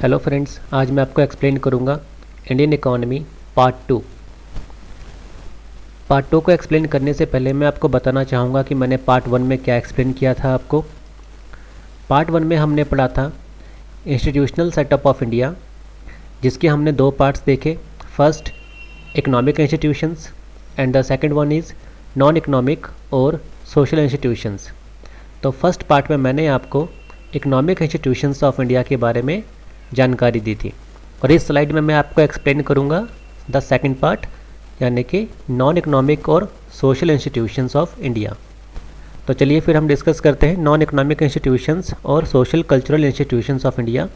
Hello friends, आज मैं आपको एक्सप्लेन करूंगा इंडियन इकोनॉमी पार्ट टू को एक्सप्लेन करने से पहले मैं आपको बताना चाहूँगा कि मैंने पार्ट वन में क्या एक्सप्लेन किया था आपको। पार्ट वन में हमने पढ़ा था इंस्टीट्यूशनल सेटअप ऑफ इंडिया, जिसके हमने दो पार्ट्स देखे। First economic institutions and the second one is non economic और सोशल इंस्टीट्यूशंस। तो फर्स्ट पार्ट में मैंने आपको इकोनॉमिक इंस्टीट्यूशंस ऑफ इंडिया के बारे में जानकारी दी थी, और इस स्लाइड में मैं आपको एक्सप्लेन करूंगा द सेकंड पार्ट, यानी कि नॉन इकोनॉमिक और सोशल इंस्टीट्यूशंस ऑफ इंडिया। तो चलिए फिर हम डिस्कस करते हैं नॉन इकोनॉमिक इंस्टीट्यूशंस और social cultural institutions of India.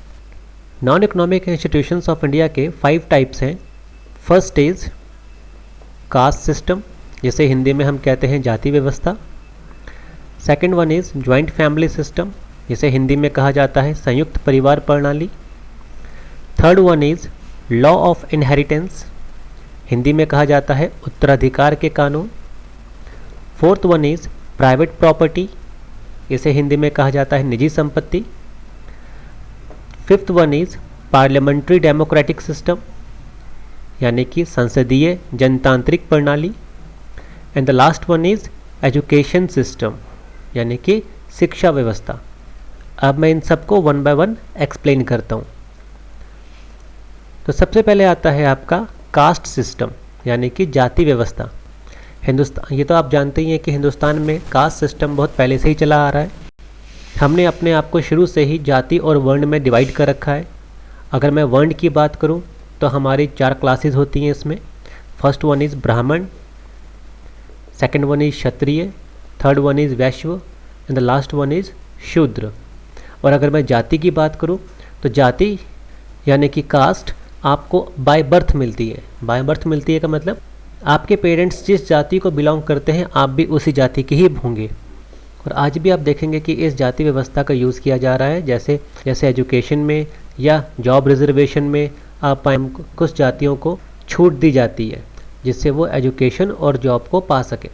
Non economic institutions of India के 5 टाइप्स हैं। फर्स्ट इज कास्ट सिस्टम, जिसे हिंदी में हम कहते हैं जाति व्यवस्था। Second one is joint family system, जिसे हिंदी में कहा जाता है संयुक्त परिवार प्रणाली। Third one is law of inheritance, Hindi में कहा जाता है उत्तराधिकार के कानून। Fourth one is private property, इसे हिंदी में कहा जाता है निजी संपत्ति। Fifth one is parliamentary democratic system, यानी कि संसदीय जनतांत्रिक प्रणाली। And the last one is education system, यानी कि शिक्षा व्यवस्था। अब मैं इन सबको वन बाय वन एक्सप्लेन करता हूँ। तो सबसे पहले आता है आपका कास्ट सिस्टम, यानी कि जाति व्यवस्था। हिंदुस्तान, ये तो आप जानते ही हैं कि हिंदुस्तान में कास्ट सिस्टम बहुत पहले से ही चला आ रहा है। हमने अपने आप को शुरू से ही जाति और वर्ण में डिवाइड कर रखा है। अगर मैं वर्ण की बात करूं तो हमारी 4 क्लासेस होती हैं इसमें। First one is Brahmin, second one is Kshatriya, third one is Vaishya and the last one is Shudra. और अगर मैं जाति की बात करूं तो जाति यानी कि कास्ट आपको बाय बर्थ मिलती है। बाय बर्थ मिलती है का मतलब आपके पेरेंट्स जिस जाति को बिलोंग करते हैं आप भी उसी जाति के ही होंगे। और आज भी आप देखेंगे कि इस जाति व्यवस्था का यूज़ किया जा रहा है, जैसे एजुकेशन में या जॉब रिजर्वेशन में आप कुछ जातियों को छूट दी जाती है जिससे वो एजुकेशन और जॉब को पा सके।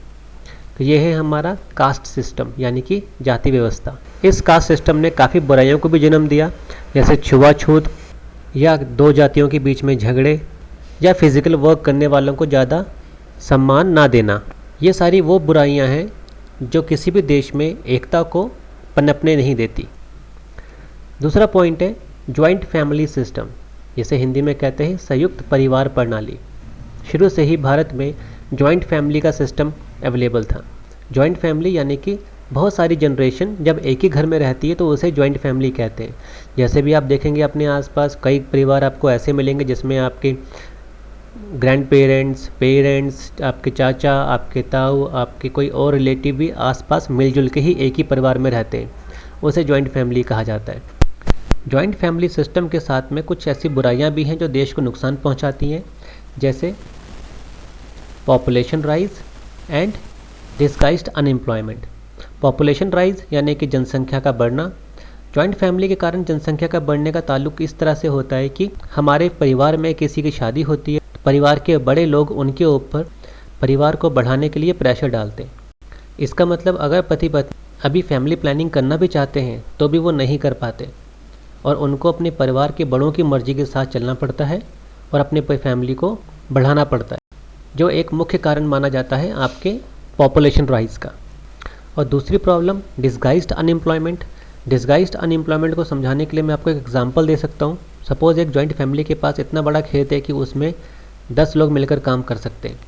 तो ये है हमारा कास्ट सिस्टम, यानी कि जाति व्यवस्था। इस कास्ट सिस्टम ने काफ़ी बुराइयों को भी जन्म दिया, जैसे छुआछूत या 2 जातियों के बीच में झगड़े या फिज़िकल वर्क करने वालों को ज़्यादा सम्मान ना देना। ये सारी वो बुराइयां हैं जो किसी भी देश में एकता को पनपने नहीं देती। दूसरा पॉइंट है ज्वाइंट फैमिली सिस्टम, जिसे हिंदी में कहते हैं संयुक्त परिवार प्रणाली। शुरू से ही भारत में ज्वाइंट फैमिली का सिस्टम अवेलेबल था। ज्वाइंट फैमिली यानी कि बहुत सारी जनरेशन जब एक ही घर में रहती है तो उसे ज्वाइंट फैमिली कहते हैं। जैसे भी आप देखेंगे अपने आसपास कई परिवार आपको ऐसे मिलेंगे जिसमें आपके ग्रैंड पेरेंट्स, आपके चाचा, आपके ताऊ, आपके कोई और रिलेटिव भी आसपास मिलजुल के ही एक ही परिवार में रहते हैं। उसे ज्वाइंट फैमिली कहा जाता है। ज्वाइंट फैमिली सिस्टम के साथ में कुछ ऐसी बुराइयां भी हैं जो देश को नुकसान पहुंचाती हैं, जैसे population rise and disguised unemployment. Population rise यानी कि जनसंख्या का बढ़ना। जॉइंट फैमिली के कारण जनसंख्या का बढ़ने का ताल्लुक इस तरह से होता है कि हमारे परिवार में किसी की शादी होती है, परिवार के बड़े लोग उनके ऊपर परिवार को बढ़ाने के लिए प्रेशर डालते हैं। इसका मतलब अगर पति पत्नी अभी फैमिली प्लानिंग करना भी चाहते हैं तो भी वो नहीं कर पाते, और उनको अपने परिवार के बड़ों की मर्जी के साथ चलना पड़ता है और अपने फैमिली को बढ़ाना पड़ता है, जो एक मुख्य कारण माना जाता है आपके पॉपुलेशन राइज का। और दूसरी problem disguised unemployment. Disguised unemployment को समझाने के लिए मैं आपको एक एग्जांपल दे सकता हूँ। सपोज़ एक जॉइंट फैमिली के पास इतना बड़ा खेत है कि उसमें 10 लोग मिलकर काम कर सकते हैं,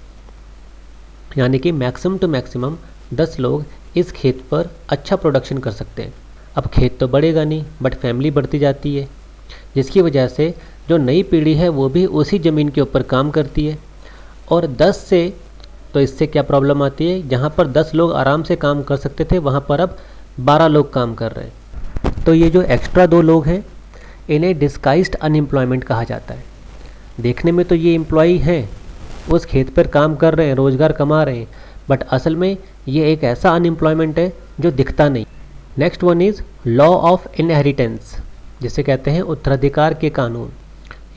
यानी कि मैक्सिमम टू मैक्सिमम 10 लोग इस खेत पर अच्छा प्रोडक्शन कर सकते हैं। अब खेत तो बढ़ेगा नहीं, बट फैमिली बढ़ती जाती है, जिसकी वजह से जो नई पीढ़ी है वो भी उसी ज़मीन के ऊपर काम करती है। और 10 से तो इससे क्या प्रॉब्लम आती है, जहाँ पर 10 लोग आराम से काम कर सकते थे वहाँ पर अब 12 लोग काम कर रहे हैं। तो ये जो एक्स्ट्रा 2 लोग हैं इन्हें डिस्गाइज्ड अनएम्प्लॉयमेंट कहा जाता है। देखने में तो ये एम्प्लॉई हैं, उस खेत पर काम कर रहे हैं, रोज़गार कमा रहे हैं, बट असल में ये एक ऐसा अनएम्प्लॉयमेंट है जो दिखता नहीं। Next one is law of inheritance, जिसे कहते हैं उत्तराधिकार के कानून।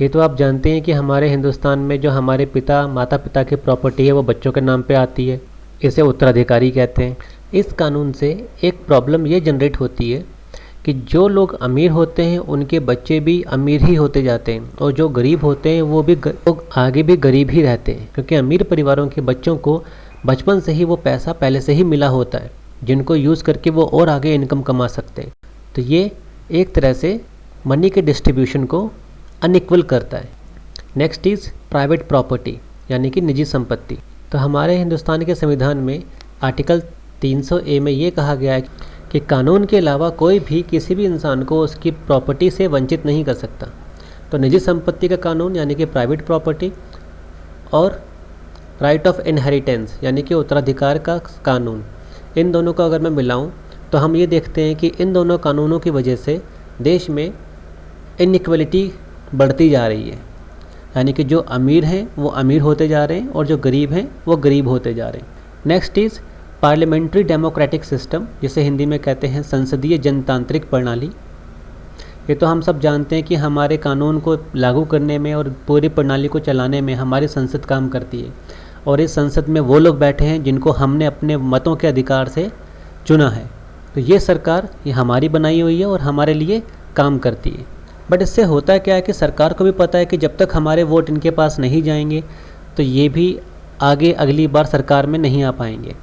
ये तो आप जानते हैं कि हमारे हिंदुस्तान में जो हमारे माता पिता की प्रॉपर्टी है वो बच्चों के नाम पे आती है, इसे उत्तराधिकारी कहते हैं। इस कानून से एक प्रॉब्लम ये जनरेट होती है कि जो लोग अमीर होते हैं उनके बच्चे भी अमीर ही होते जाते हैं और जो गरीब होते हैं वो भी लोग आगे भी गरीब ही रहते हैं, क्योंकि अमीर परिवारों के बच्चों को बचपन से ही वो पैसा पहले से ही मिला होता है जिनको यूज़ करके वो और आगे इनकम कमा सकते हैं। तो ये एक तरह से मनी के डिस्ट्रीब्यूशन को अनइक्वल करता है। नेक्स्ट इज़ प्राइवेट प्रॉपर्टी यानी कि निजी संपत्ति। तो हमारे हिंदुस्तान के संविधान में आर्टिकल 300A में ये कहा गया है कि कानून के अलावा कोई भी किसी भी इंसान को उसकी प्रॉपर्टी से वंचित नहीं कर सकता। तो निजी संपत्ति का कानून यानी कि प्राइवेट प्रॉपर्टी और राइट ऑफ इनहेरिटेंस यानी कि उत्तराधिकार का कानून, इन दोनों को अगर मैं मिलाऊं तो हम ये देखते हैं कि इन दोनों कानूनों की वजह से देश में इनइक्वलिटी बढ़ती जा रही है, यानी कि जो अमीर हैं वो अमीर होते जा रहे हैं और जो गरीब हैं वो गरीब होते जा रहे हैं। Next is parliamentary democratic system, जिसे हिंदी में कहते हैं संसदीय जनतांत्रिक प्रणाली। ये तो हम सब जानते हैं कि हमारे कानून को लागू करने में और पूरी प्रणाली को चलाने में हमारी संसद काम करती है, और इस संसद में वो लोग बैठे हैं जिनको हमने अपने मतों के अधिकार से चुना है। तो ये सरकार ये हमारी बनाई हुई है और हमारे लिए काम करती है। बट इससे होता क्या है कि सरकार को भी पता है कि जब तक हमारे वोट इनके पास नहीं जाएंगे तो ये भी आगे अगली बार सरकार में नहीं आ पाएंगे,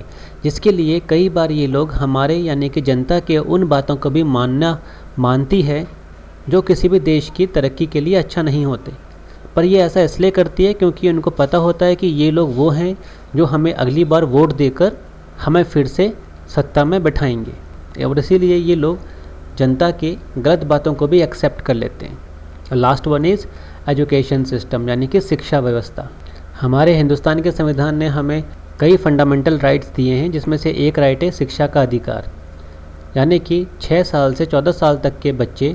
जिसके लिए कई बार ये लोग हमारे यानी कि जनता के उन बातों को भी मानती है जो किसी भी देश की तरक्की के लिए अच्छा नहीं होते। पर ये ऐसा इसलिए करती है क्योंकि उनको पता होता है कि ये लोग वो हैं जो हमें अगली बार वोट देकर हमें फिर से सत्ता में बैठाएंगे, और इसीलिए ये लोग जनता के गलत बातों को भी एक्सेप्ट कर लेते हैं। Last one is education system यानी कि शिक्षा व्यवस्था। हमारे हिंदुस्तान के संविधान ने हमें कई फंडामेंटल राइट्स दिए हैं, जिसमें से एक राइट है शिक्षा का अधिकार, यानी कि 6 साल से 14 साल तक के बच्चे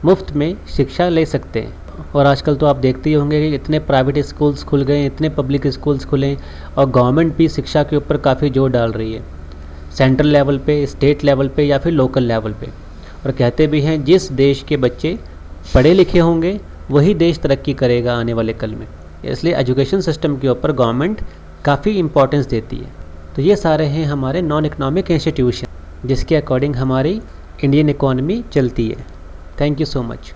मुफ्त में शिक्षा ले सकते हैं। और आजकल तो आप देखते ही होंगे कि इतने प्राइवेट स्कूल्स खुल गए हैं, इतने पब्लिक स्कूल्स खुले हैं, और गवर्नमेंट भी शिक्षा के ऊपर काफ़ी जोर डाल रही है, सेंट्रल लेवल पे, स्टेट लेवल पे या फिर लोकल लेवल पे। और कहते भी हैं जिस देश के बच्चे पढ़े लिखे होंगे वही देश तरक्की करेगा आने वाले कल में। इसलिए एजुकेशन सिस्टम के ऊपर गवर्नमेंट काफ़ी इम्पोर्टेंस देती है। तो ये सारे हैं हमारे नॉन इकोनॉमिक इंस्टीट्यूशन जिसके अकॉर्डिंग हमारी इंडियन इकोनॉमी चलती है। Thank you so much.